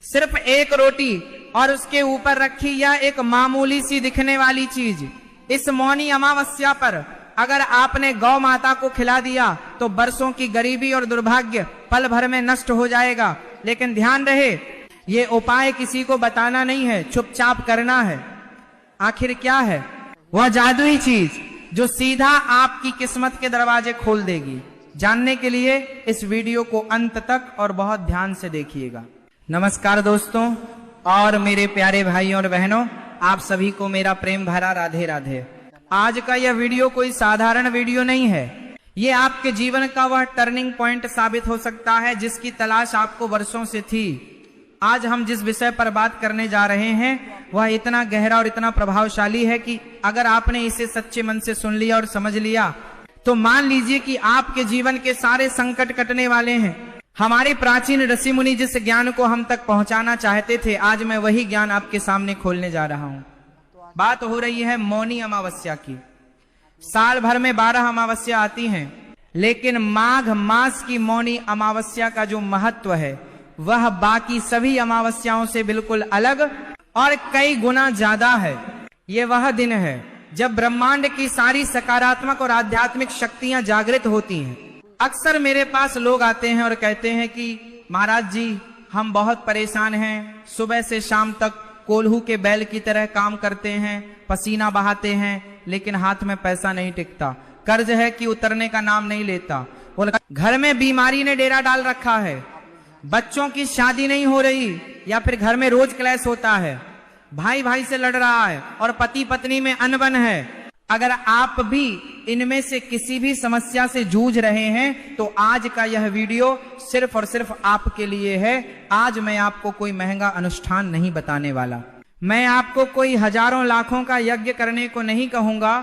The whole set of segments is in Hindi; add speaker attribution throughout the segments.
Speaker 1: सिर्फ एक रोटी और उसके ऊपर रखी या एक मामूली सी दिखने वाली चीज, इस मौनी अमावस्या पर अगर आपने गौ माता को खिला दिया तो बरसों की गरीबी और दुर्भाग्य पल भर में नष्ट हो जाएगा। लेकिन ध्यान रहे, ये उपाय किसी को बताना नहीं है, चुपचाप करना है। आखिर क्या है वह जादुई चीज जो सीधा आपकी किस्मत के दरवाजे खोल देगी? जानने के लिए इस वीडियो को अंत तक और बहुत ध्यान से देखिएगा। नमस्कार दोस्तों और मेरे प्यारे भाइयों और बहनों, आप सभी को मेरा प्रेम भरा राधे राधे। आज का यह वीडियो कोई साधारण वीडियो नहीं है, ये आपके जीवन का वह टर्निंग पॉइंट साबित हो सकता है जिसकी तलाश आपको वर्षों से थी। आज हम जिस विषय पर बात करने जा रहे हैं वह इतना गहरा और इतना प्रभावशाली है कि अगर आपने इसे सच्चे मन से सुन लिया और समझ लिया तो मान लीजिए कि आपके जीवन के सारे संकट कटने वाले हैं। हमारे प्राचीन ऋषि मुनि जिस ज्ञान को हम तक पहुंचाना चाहते थे, आज मैं वही ज्ञान आपके सामने खोलने जा रहा हूं। बात हो रही है मौनी अमावस्या की। साल भर में 12 अमावस्या आती हैं, लेकिन माघ मास की मौनी अमावस्या का जो महत्व है वह बाकी सभी अमावस्याओं से बिल्कुल अलग और कई गुना ज्यादा है। ये वह दिन है जब ब्रह्मांड की सारी सकारात्मक और आध्यात्मिक शक्तियां जागृत होती हैं। अक्सर मेरे पास लोग आते हैं और कहते हैं कि महाराज जी, हम बहुत परेशान हैं, सुबह से शाम तक कोल्हू के बैल की तरह काम करते हैं, पसीना बहाते हैं, लेकिन हाथ में पैसा नहीं टिकता, कर्ज है कि उतरने का नाम नहीं लेता, और घर में बीमारी ने डेरा डाल रखा है, बच्चों की शादी नहीं हो रही, या फिर घर में रोज क्लेश होता है, भाई भाई से लड़ रहा है और पति पत्नी में अनबन है। अगर आप भी इनमें से किसी भी समस्या से जूझ रहे हैं तो आज का यह वीडियो सिर्फ और सिर्फ आपके लिए है। आज मैं आपको कोई महंगा अनुष्ठान नहीं बताने वाला, मैं आपको कोई हजारों लाखों का यज्ञ करने को नहीं कहूंगा।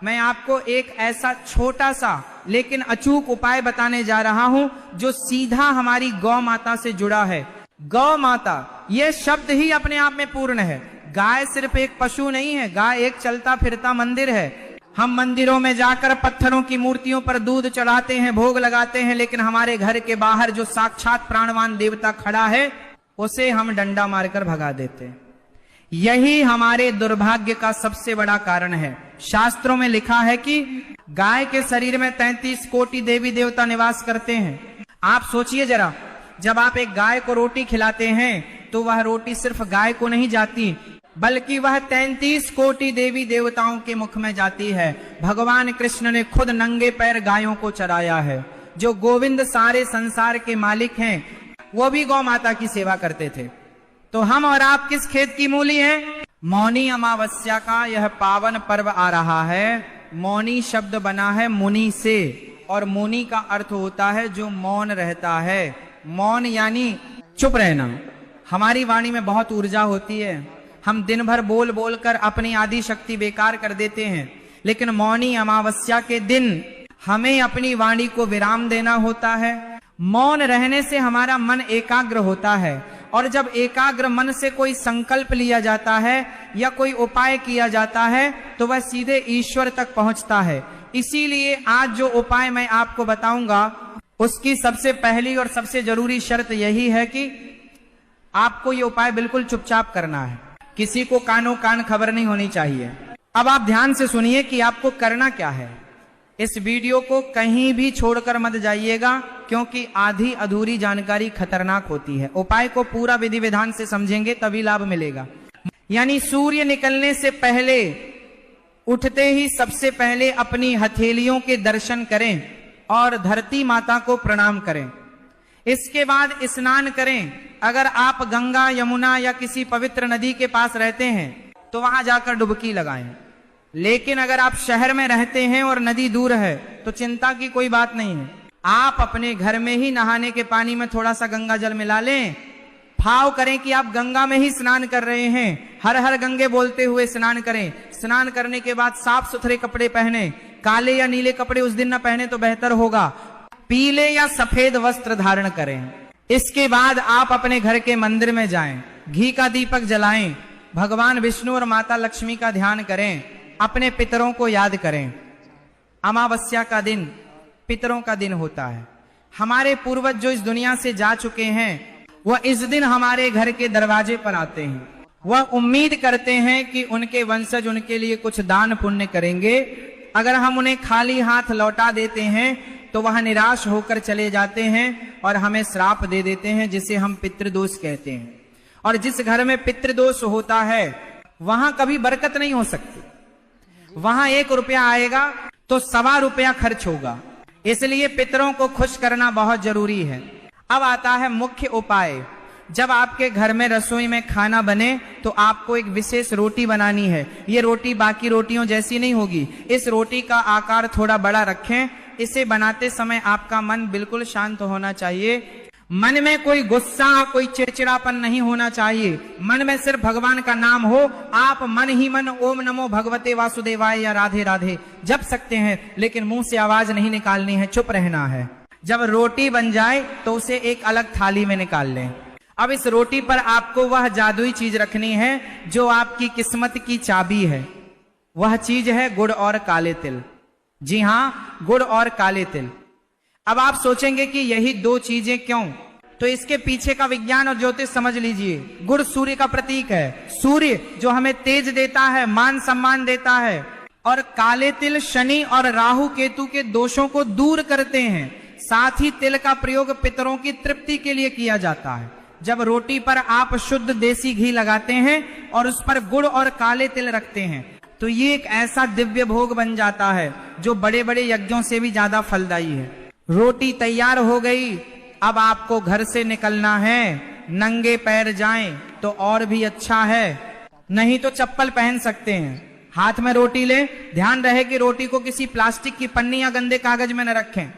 Speaker 1: मैं आपको एक ऐसा छोटा सा लेकिन अचूक उपाय बताने जा रहा हूं जो सीधा हमारी गौ माता से जुड़ा है। गौ माता यह शब्द ही अपने आप में पूर्ण है। गाय सिर्फ एक पशु नहीं है, गाय एक चलता फिरता मंदिर है। हम मंदिरों में जाकर पत्थरों की मूर्तियों पर दूध चढ़ाते हैं, भोग लगाते हैं, लेकिन हमारे घर के बाहर जो साक्षात प्राणवान देवता खड़ा है उसे हम डंडा मारकर भगा देते हैं। यही हमारे दुर्भाग्य का सबसे बड़ा कारण है। शास्त्रों में लिखा है कि गाय के शरीर में 33 कोटि देवी देवता निवास करते हैं। आप सोचिए जरा, जब आप एक गाय को रोटी खिलाते हैं तो वह रोटी सिर्फ गाय को नहीं जाती, बल्कि वह 33 कोटि देवी देवताओं के मुख में जाती है। भगवान कृष्ण ने खुद नंगे पैर गायों को चराया है। जो गोविंद सारे संसार के मालिक हैं वो भी गौ माता की सेवा करते थे। तो हम और आप किस खेत की मूली हैं? मौनी अमावस्या का यह पावन पर्व आ रहा है। मौनी शब्द बना है मुनि से, और मुनि का अर्थ होता है जो मौन रहता है। मौन यानी चुप रहना। हमारी वाणी में बहुत ऊर्जा होती है, हम दिन भर बोल बोल कर अपनी आधी शक्ति बेकार कर देते हैं, लेकिन मौनी अमावस्या के दिन हमें अपनी वाणी को विराम देना होता है। मौन रहने से हमारा मन एकाग्र होता है, और जब एकाग्र मन से कोई संकल्प लिया जाता है या कोई उपाय किया जाता है तो वह सीधे ईश्वर तक पहुंचता है। इसीलिए आज जो उपाय मैं आपको बताऊंगा उसकी सबसे पहली और सबसे जरूरी शर्त यही है कि आपको ये उपाय बिल्कुल चुपचाप करना है, किसी को कानों कान खबर नहीं होनी चाहिए। अब आप ध्यान से सुनिए कि आपको करना क्या है। इस वीडियो को कहीं भी छोड़कर मत जाइएगा, क्योंकि आधी अधूरी जानकारी खतरनाक होती है। उपाय को पूरा विधि विधान से समझेंगे तभी लाभ मिलेगा। यानी सूर्य निकलने से पहले, उठते ही सबसे पहले अपनी हथेलियों के दर्शन करें और धरती माता को प्रणाम करें। इसके बाद स्नान करें। अगर आप गंगा, यमुना या किसी पवित्र नदी के पास रहते हैं तो वहां जाकर डुबकी लगाएं। लेकिन अगर आप शहर में रहते हैं और नदी दूर है तो चिंता की कोई बात नहीं है, आप अपने घर में ही नहाने के पानी में थोड़ा सा गंगा जल मिला लें। भाव करें कि आप गंगा में ही स्नान कर रहे हैं, हर हर गंगे बोलते हुए स्नान करें। स्नान करने के बाद साफ सुथरे कपड़े पहने, काले या नीले कपड़े उस दिन न पहने तो बेहतर होगा, पीले या सफेद वस्त्र धारण करें। इसके बाद आप अपने घर के मंदिर में जाएं, घी का दीपक जलाएं, भगवान विष्णु और माता लक्ष्मी का ध्यान करें, अपने पितरों को याद करें। अमावस्या का दिन पितरों का दिन होता है। हमारे पूर्वज जो इस दुनिया से जा चुके हैं वह इस दिन हमारे घर के दरवाजे पर आते हैं। वह उम्मीद करते हैं कि उनके वंशज उनके लिए कुछ दान पुण्य करेंगे। अगर हम उन्हें खाली हाथ लौटा देते हैं तो वह निराश होकर चले जाते हैं और हमें श्राप दे देते हैं, जिसे हम पितृदोष कहते हैं। और जिस घर में पितृदोष होता है वहां कभी बरकत नहीं हो सकती। वहां 1 रुपया आएगा तो 1.25 रुपया खर्च होगा। इसलिए पितरों को खुश करना बहुत जरूरी है। अब आता है मुख्य उपाय। जब आपके घर में रसोई में खाना बने तो आपको एक विशेष रोटी बनानी है। ये रोटी बाकी रोटियों जैसी नहीं होगी। इस रोटी का आकार थोड़ा बड़ा रखें। इसे बनाते समय आपका मन बिल्कुल शांत होना चाहिए। मन में कोई गुस्सा, कोई चिड़चिड़ापन नहीं होना चाहिए। मन में सिर्फ भगवान का नाम हो। आप मन ही मन ओम नमो भगवते वासुदेवाय या राधे राधे जप सकते हैं, लेकिन मुंह से आवाज नहीं निकालनी है, चुप रहना है। जब रोटी बन जाए तो उसे एक अलग थाली में निकाल लें। अब इस रोटी पर आपको वह जादुई चीज रखनी है जो आपकी किस्मत की चाबी है। वह चीज है गुड़ और काले तिल। जी हां, गुड़ और काले तिल। अब आप सोचेंगे कि यही 2 चीजें क्यों? तो इसके पीछे का विज्ञान और ज्योतिष समझ लीजिए। गुड़ सूर्य का प्रतीक है। सूर्य जो हमें तेज देता है, मान सम्मान देता है। और काले तिल शनि और राहु केतु के दोषों को दूर करते हैं। साथ ही तिल का प्रयोग पितरों की तृप्ति के लिए किया जाता है। जब रोटी पर आप शुद्ध देसी घी लगाते हैं और उस पर गुड़ और काले तिल रखते हैं तो ये एक ऐसा दिव्य भोग बन जाता है जो बड़े बड़े यज्ञों से भी ज्यादा फलदायी है। रोटी तैयार हो गई। अब आपको घर से निकलना है। नंगे पैर जाएं तो और भी अच्छा है, नहीं तो चप्पल पहन सकते हैं। हाथ में रोटी लें। ध्यान रहे कि रोटी को किसी प्लास्टिक की पन्नी या गंदे कागज में न रखें।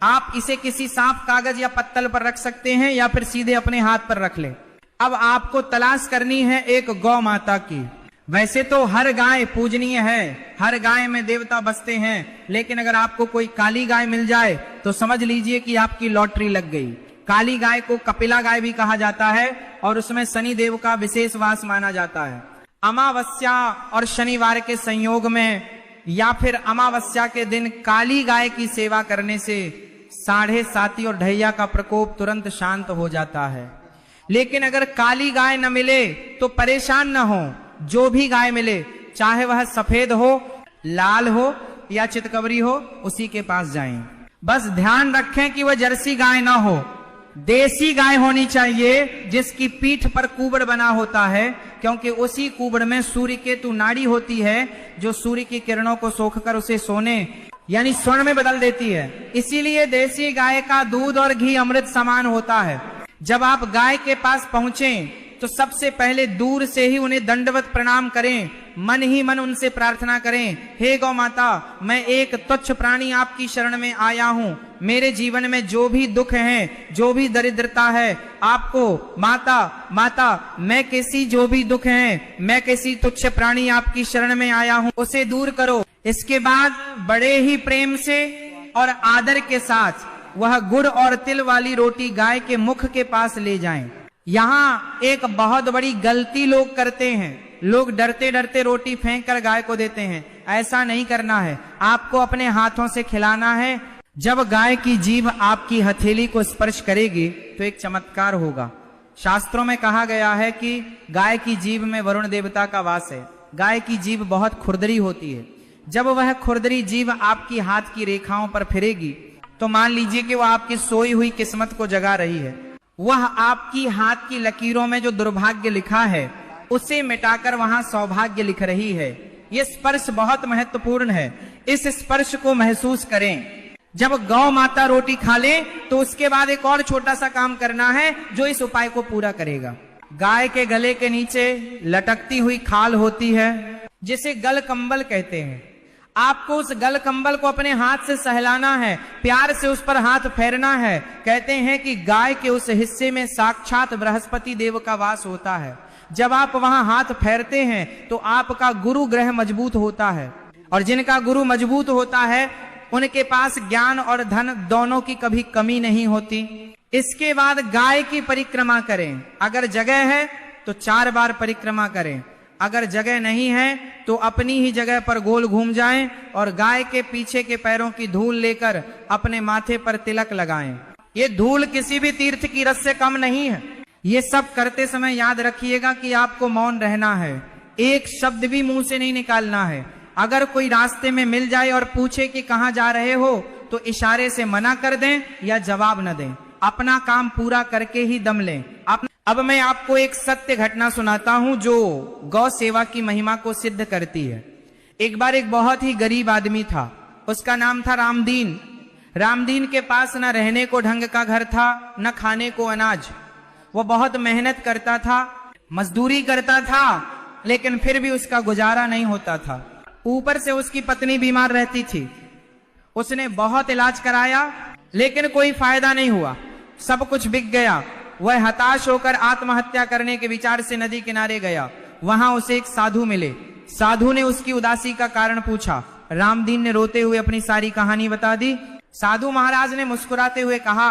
Speaker 1: आप इसे किसी साफ कागज या पत्तल पर रख सकते हैं या फिर सीधे अपने हाथ पर रख लें। अब आपको तलाश करनी है एक गौ माता की। वैसे तो हर गाय पूजनीय है, हर गाय में देवता बसते हैं, लेकिन अगर आपको कोई काली गाय मिल जाए तो समझ लीजिए कि आपकी लॉटरी लग गई। काली गाय को कपिला गाय भी कहा जाता है और उसमें शनि देव का विशेष वास माना जाता है। अमावस्या और शनिवार के संयोग में या फिर अमावस्या के दिन काली गाय की सेवा करने से 7.5 और ढैया का प्रकोप तुरंत शांत हो जाता है। लेकिन अगर काली गाय न मिले तो परेशान न हो। जो भी गाय मिले, चाहे वह सफेद हो, लाल हो या चितकबरी हो, उसी के पास जाएं। बस ध्यान रखें कि वह जर्सी गाय ना हो, देसी गाय होनी चाहिए जिसकी पीठ पर कुबड़ बना होता है, क्योंकि उसी कुबड़ में सूर्य केतु नाड़ी होती है जो सूर्य की किरणों को सोखकर उसे सोने यानी स्वर्ण में बदल देती है। इसीलिए देसी गाय का दूध और घी अमृत समान होता है। जब आप गाय के पास पहुंचें तो सबसे पहले दूर से ही उन्हें दंडवत प्रणाम करें। मन ही मन उनसे प्रार्थना करें, हे गौ माता, मैं एक तुच्छ प्राणी आपकी शरण में आया हूँ। मेरे जीवन में जो भी दुख है, जो भी दरिद्रता है, आपको माता मैं कैसी जो भी दुख है, मैं कैसी तुच्छ प्राणी आपकी शरण में आया हूँ, उसे दूर करो। इसके बाद बड़े ही प्रेम से और आदर के साथ वह गुड़ और तिल वाली रोटी गाय के मुख के पास ले जाएं। यहाँ एक बहुत बड़ी गलती लोग करते हैं। लोग डरते डरते रोटी फेंक कर गाय को देते हैं। ऐसा नहीं करना है। आपको अपने हाथों से खिलाना है। जब गाय की जीभ आपकी हथेली को स्पर्श करेगी तो एक चमत्कार होगा। शास्त्रों में कहा गया है कि गाय की जीभ में वरुण देवता का वास है। गाय की जीभ बहुत खुरदरी होती है। जब वह खुरदरी जीभ आपकी हाथ की रेखाओं पर फिरेगी तो मान लीजिए कि वह आपकी सोई हुई किस्मत को जगा रही है। वह आपकी हाथ की लकीरों में जो दुर्भाग्य लिखा है उसे मिटाकर वहां सौभाग्य लिख रही है। यह स्पर्श बहुत महत्वपूर्ण है। इस स्पर्श को महसूस करें। जब गौ माता रोटी खा ले तो उसके बाद एक और छोटा सा काम करना है जो इस उपाय को पूरा करेगा। गाय के गले के नीचे लटकती हुई खाल होती है जिसे गल कंबल कहते हैं। आपको उस गल कंबल को अपने हाथ से सहलाना है, प्यार से उस पर हाथ फेरना है। कहते हैं कि गाय के उस हिस्से में साक्षात बृहस्पति देव का वास होता है। जब आप वहां हाथ फेरते हैं तो आपका गुरु ग्रह मजबूत होता है, और जिनका गुरु मजबूत होता है उनके पास ज्ञान और धन दोनों की कभी कमी नहीं होती। इसके बाद गाय की परिक्रमा करें। अगर जगह है तो 4 बार परिक्रमा करें। अगर जगह नहीं है तो अपनी ही जगह पर गोल घूम जाएं और गाय के पीछे के पैरों की धूल लेकर अपने माथे पर तिलक लगाएं। ये धूल किसी भी तीर्थ की रस से कम नहीं है। ये सब करते समय याद रखिएगा कि आपको मौन रहना है, एक शब्द भी मुंह से नहीं निकालना है। अगर कोई रास्ते में मिल जाए और पूछे कि कहां जा रहे हो तो इशारे से मना कर दें या जवाब न दें, अपना काम पूरा करके ही दम लें। अब मैं आपको एक सत्य घटना सुनाता हूं जो गौ सेवा की महिमा को सिद्ध करती है। एक बार एक बहुत ही गरीब आदमी था, उसका नाम था रामदीन। रामदीन के पास न रहने को ढंग का घर था, न खाने को अनाज। वो बहुत मेहनत करता था, मजदूरी करता था, लेकिन फिर भी उसका गुजारा नहीं होता था। ऊपर से उसकी पत्नी बीमार रहती थी। उसने बहुत इलाज कराया लेकिन कोई फायदा नहीं हुआ, सब कुछ बिक गया। वह हताश होकर आत्महत्या करने के विचार से नदी किनारे गया। वहां उसे एक साधु मिले। साधु ने उसकी उदासी का कारण पूछा। रामदीन ने रोते हुए अपनी सारी कहानी बता दी। साधु महाराज ने मुस्कुराते हुए कहा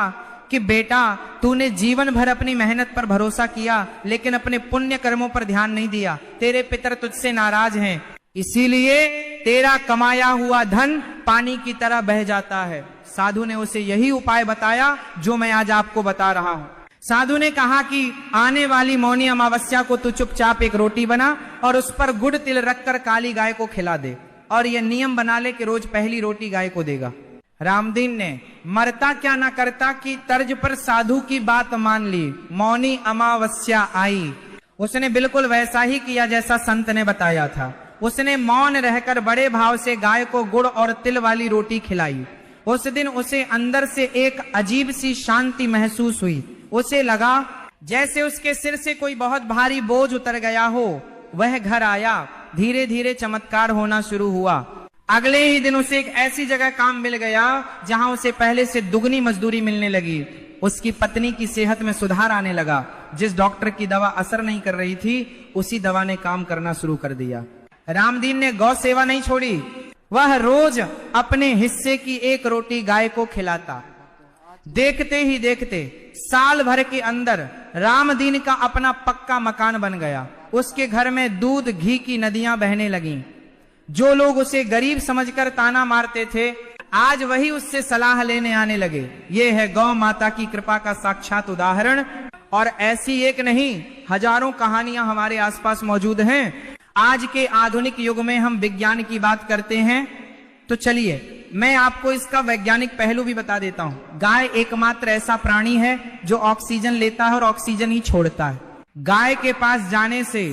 Speaker 1: कि बेटा, तूने जीवन भर अपनी मेहनत पर भरोसा किया लेकिन अपने पुण्य कर्मों पर ध्यान नहीं दिया। तेरे पितर तुझसे नाराज हैं, इसीलिए तेरा कमाया हुआ धन पानी की तरह बह जाता है। साधु ने उसे यही उपाय बताया जो मैं आज आपको बता रहा हूं। साधु ने कहा कि आने वाली मौनी अमावस्या को तू चुपचाप एक रोटी बना और उस पर गुड़ तिल रखकर काली गाय को खिला दे, और यह नियम बना ले कि रोज पहली रोटी गाय को देगा। रामदीन ने मरता क्या ना करता की तर्ज पर साधु की बात मान ली। मौनी अमावस्या आई, उसने बिल्कुल वैसा ही किया जैसा संत ने बताया था। उसने मौन रहकर बड़े भाव से गाय को गुड़ और तिल वाली रोटी खिलाई। उस दिन उसे अंदर से एक अजीब सी शांति महसूस हुई। उसे लगा जैसे उसके सिर से कोई बहुत भारी बोझ उतर गया हो। वह घर आया, धीरे धीरे चमत्कार होना शुरू हुआ। अगले ही दिन उसे एक ऐसी जगह काम मिल गया जहां उसे पहले से दुगनी मजदूरी मिलने लगी। उसकी पत्नी की सेहत में सुधार आने लगा। जिस डॉक्टर की दवा असर नहीं कर रही थी, उसी दवा ने काम करना शुरू कर दिया। रामदीन ने गौ सेवा नहीं छोड़ी। वह रोज अपने हिस्से की एक रोटी गाय को खिलाता। देखते ही देखते साल भर के अंदर रामदीन का अपना पक्का मकान बन गया। उसके घर में दूध घी की नदियां बहने लगीं। जो लोग उसे गरीब समझकर ताना मारते थे, आज वही उससे सलाह लेने आने लगे। ये है गौ माता की कृपा का साक्षात उदाहरण। और ऐसी एक नहीं, हजारों कहानियां हमारे आसपास मौजूद हैं। आज के आधुनिक युग में हम विज्ञान की बात करते हैं, तो चलिए मैं आपको इसका वैज्ञानिक पहलू भी बता देता हूं। गाय एकमात्र ऐसा प्राणी है जो ऑक्सीजन लेता है और ऑक्सीजन ही छोड़ता है। गाय के पास जाने से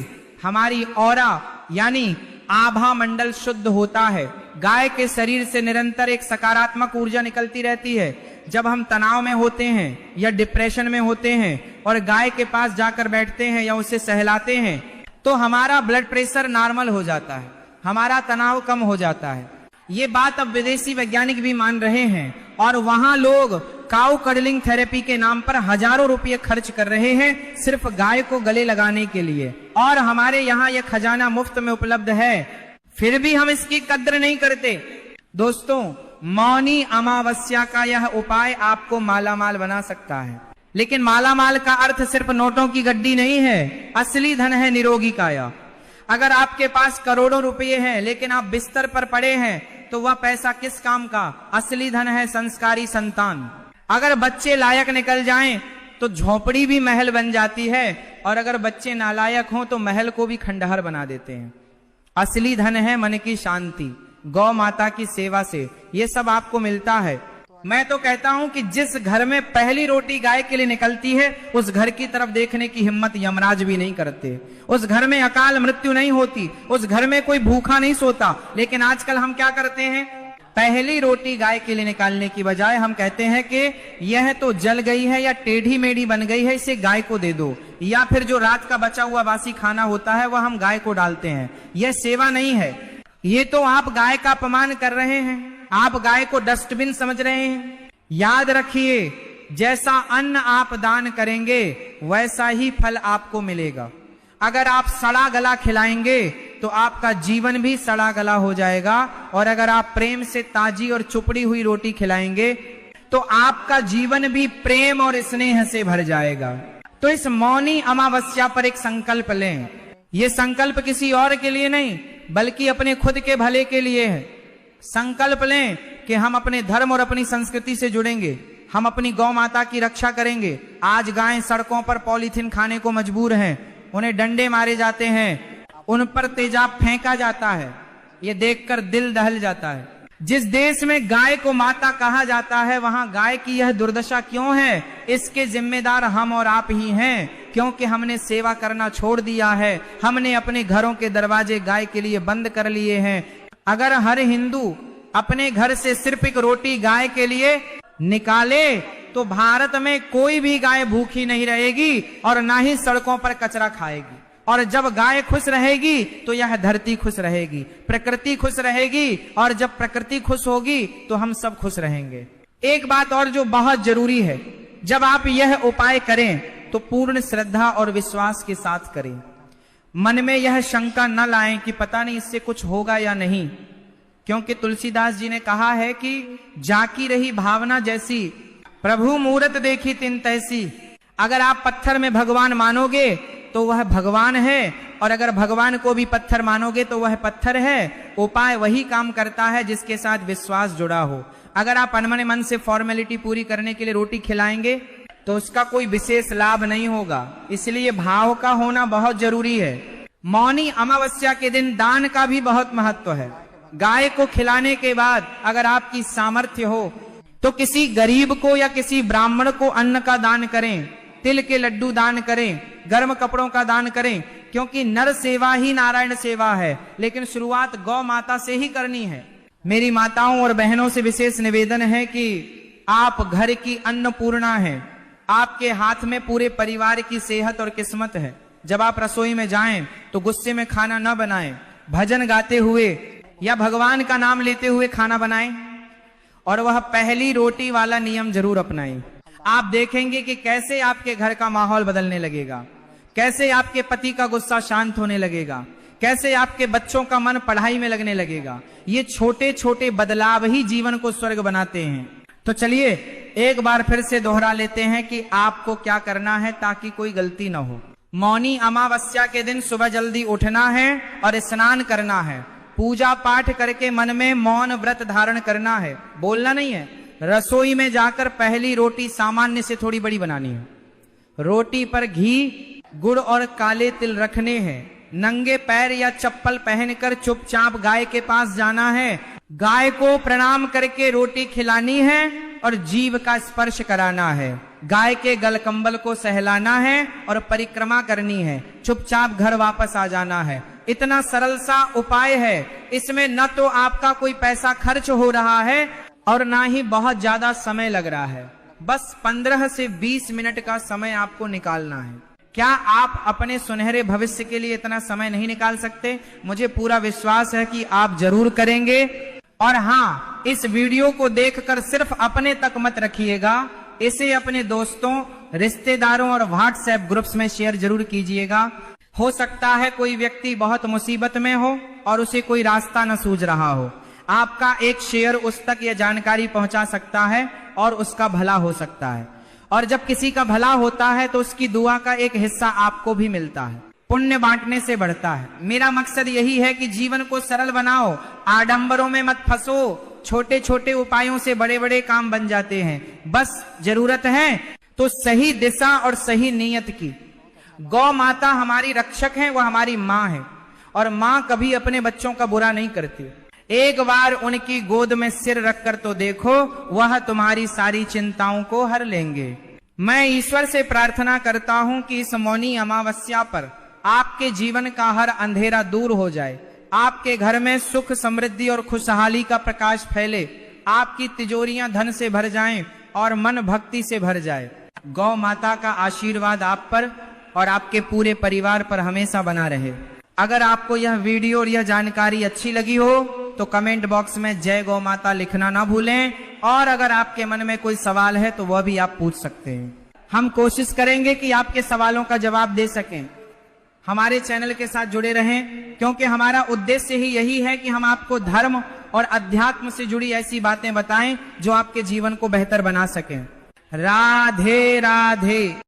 Speaker 1: हमारी ऑरा यानी आभा मंडल शुद्ध होता है। गाय के शरीर से निरंतर एक सकारात्मक ऊर्जा निकलती रहती है। जब हम तनाव में होते हैं या डिप्रेशन में होते हैं और गाय के पास जाकर बैठते हैं या उसे सहलाते हैं तो हमारा ब्लड प्रेशर नॉर्मल हो जाता है, हमारा तनाव कम हो जाता है। ये बात अब विदेशी वैज्ञानिक भी मान रहे हैं और वहां लोग काउ कडलिंग थेरेपी के नाम पर हजारों रुपए खर्च कर रहे हैं सिर्फ गाय को गले लगाने के लिए। और हमारे यहाँ यह खजाना मुफ्त में उपलब्ध है, फिर भी हम इसकी कद्र नहीं करते। दोस्तों, मौनी अमावस्या का यह उपाय आपको मालामाल बना सकता है। लेकिन मालामाल का अर्थ सिर्फ नोटों की गड्डी नहीं है। असली धन है निरोगी काया। अगर आपके पास करोड़ों रुपए हैं लेकिन आप बिस्तर पर पड़े हैं तो वह पैसा किस काम का? असली धन है संस्कारी संतान। अगर बच्चे लायक निकल जाएं तो झोपड़ी भी महल बन जाती है, और अगर बच्चे नालायक हों तो महल को भी खंडहर बना देते हैं। असली धन है मन की शांति। गौ माता की सेवा से ये सब आपको मिलता है। मैं तो कहता हूं कि जिस घर में पहली रोटी गाय के लिए निकलती है उस घर की तरफ देखने की हिम्मत यमराज भी नहीं करते। उस घर में अकाल मृत्यु नहीं होती, उस घर में कोई भूखा नहीं सोता। लेकिन आजकल हम क्या करते हैं, पहली रोटी गाय के लिए निकालने की बजाय हम कहते हैं कि यह तो जल गई है या टेढ़ी मेढ़ी बन गई है, इसे गाय को दे दो। या फिर जो रात का बचा हुआ बासी खाना होता है वह हम गाय को डालते हैं। यह सेवा नहीं है, ये तो आप गाय का अपमान कर रहे हैं। आप गाय को डस्टबिन समझ रहे हैं। याद रखिए, जैसा अन्न आप दान करेंगे वैसा ही फल आपको मिलेगा। अगर आप सड़ा गला खिलाएंगे तो आपका जीवन भी सड़ा गला हो जाएगा, और अगर आप प्रेम से ताजी और चुपड़ी हुई रोटी खिलाएंगे तो आपका जीवन भी प्रेम और स्नेह से भर जाएगा। तो इस मौनी अमावस्या पर एक संकल्प लें। ये संकल्प किसी और के लिए नहीं बल्कि अपने खुद के भले के लिए है। संकल्प लें कि हम अपने धर्म और अपनी संस्कृति से जुड़ेंगे, हम अपनी गौ माता की रक्षा करेंगे। आज गायें सड़कों पर पॉलीथीन खाने को मजबूर हैं, उन्हें डंडे मारे जाते हैं, उन पर तेजाब फेंका जाता है। ये देखकर दिल दहल जाता है। जिस देश में गाय को माता कहा जाता है, वहां गाय की यह दुर्दशा क्यों है? इसके जिम्मेदार हम और आप ही हैं, क्योंकि हमने सेवा करना छोड़ दिया है। हमने अपने घरों के दरवाजे गाय के लिए बंद कर लिए हैं। अगर हर हिंदू अपने घर से सिर्फ एक रोटी गाय के लिए निकाले तो भारत में कोई भी गाय भूखी नहीं रहेगी और ना ही सड़कों पर कचरा खाएगी। और जब गाय खुश रहेगी तो यह धरती खुश रहेगी, प्रकृति खुश रहेगी, और जब प्रकृति खुश होगी तो हम सब खुश रहेंगे। एक बात और जो बहुत जरूरी है, जब आप यह उपाय करें तो पूर्ण श्रद्धा और विश्वास के साथ करें। मन में यह शंका न लाएं कि पता नहीं इससे कुछ होगा या नहीं, क्योंकि तुलसीदास जी ने कहा है कि जाकी रही भावना जैसी, प्रभु मूरत देखी तिन तैसी। अगर आप पत्थर में भगवान मानोगे तो वह भगवान है, और अगर भगवान को भी पत्थर मानोगे तो वह पत्थर है। उपाय वही काम करता है जिसके साथ विश्वास जुड़ा हो। अगर आप अनमने मन से फॉर्मेलिटी पूरी करने के लिए रोटी खिलाएंगे तो उसका कोई विशेष लाभ नहीं होगा। इसलिए भाव का होना बहुत जरूरी है। मौनी अमावस्या के दिन दान का भी बहुत महत्व है। गाय को खिलाने के बाद अगर आपकी सामर्थ्य हो तो किसी गरीब को या किसी ब्राह्मण को अन्न का दान करें, तिल के लड्डू दान करें, गर्म कपड़ों का दान करें, क्योंकि नर सेवा ही नारायण सेवा है। लेकिन शुरुआत गौ माता से ही करनी है। मेरी माताओं और बहनों से विशेष निवेदन है कि आप घर की अन्नपूर्णा हैं। आपके हाथ में पूरे परिवार की सेहत और किस्मत है। जब आप रसोई में जाएं तो गुस्से में खाना न बनाएं, भजन गाते हुए या भगवान का नाम लेते हुए खाना बनाएं, और वह पहली रोटी वाला नियम जरूर अपनाएं। आप देखेंगे कि कैसे आपके घर का माहौल बदलने लगेगा, कैसे आपके पति का गुस्सा शांत होने लगेगा, कैसे आपके बच्चों का मन पढ़ाई में लगने लगेगा। ये छोटे छोटे बदलाव ही जीवन को स्वर्ग बनाते हैं। तो चलिए एक बार फिर से दोहरा लेते हैं कि आपको क्या करना है ताकि कोई गलती ना हो। मौनी अमावस्या के दिन सुबह जल्दी उठना है और स्नान करना है। पूजा पाठ करके मन में मौन व्रत धारण करना है, बोलना नहीं है। रसोई में जाकर पहली रोटी सामान्य से थोड़ी बड़ी बनानी है। रोटी पर घी, गुड़ और काले तिल रखने हैं। नंगे पैर या चप्पल पहनकर चुपचाप गाय के पास जाना है। गाय को प्रणाम करके रोटी खिलानी है और जीभ का स्पर्श कराना है। गाय के गलकंबल को सहलाना है और परिक्रमा करनी है। चुपचाप घर वापस आ जाना है। इतना सरल सा उपाय है। इसमें न तो आपका कोई पैसा खर्च हो रहा है और ना ही बहुत ज्यादा समय लग रहा है। बस 15 से 20 मिनट का समय आपको निकालना है। क्या आप अपने सुनहरे भविष्य के लिए इतना समय नहीं निकाल सकते? मुझे पूरा विश्वास है कि आप जरूर करेंगे। और हाँ, इस वीडियो को देखकर सिर्फ अपने तक मत रखिएगा, इसे अपने दोस्तों, रिश्तेदारों और व्हाट्सएप ग्रुप्स में शेयर जरूर कीजिएगा। हो सकता है कोई व्यक्ति बहुत मुसीबत में हो और उसे कोई रास्ता न सूझ रहा हो। आपका एक शेयर उस तक यह जानकारी पहुंचा सकता है और उसका भला हो सकता है। और जब किसी का भला होता है तो उसकी दुआ का एक हिस्सा आपको भी मिलता है। पुण्य बांटने से बढ़ता है। मेरा मकसद यही है कि जीवन को सरल बनाओ, आडंबरों में मत फंसो। छोटे छोटे उपायों से बड़े बड़े काम बन जाते हैं। बस जरूरत है तो सही दिशा और सही नीयत की। गौ माता हमारी रक्षक है, वह हमारी माँ है, और माँ कभी अपने बच्चों का बुरा नहीं करती। एक बार उनकी गोद में सिर रखकर तो देखो, वह तुम्हारी सारी चिंताओं को हर लेंगे। मैं ईश्वर से प्रार्थना करता हूं कि इस मौनी अमावस्या पर आपके जीवन का हर अंधेरा दूर हो जाए, आपके घर में सुख, समृद्धि और खुशहाली का प्रकाश फैले, आपकी तिजोरियां धन से भर जाएं और मन भक्ति से भर जाए। गौ माता का आशीर्वाद आप पर और आपके पूरे परिवार पर हमेशा बना रहे। अगर आपको यह वीडियो और यह जानकारी अच्छी लगी हो तो कमेंट बॉक्स में जय गौ माता लिखना ना भूलें। और अगर आपके मन में कोई सवाल है तो वह भी आप पूछ सकते हैं। हम कोशिश करेंगे कि आपके सवालों का जवाब दे सकें। हमारे चैनल के साथ जुड़े रहें, क्योंकि हमारा उद्देश्य ही यही है कि हम आपको धर्म और अध्यात्म से जुड़ी ऐसी बातें बताएं जो आपके जीवन को बेहतर बना सकें। राधे राधे।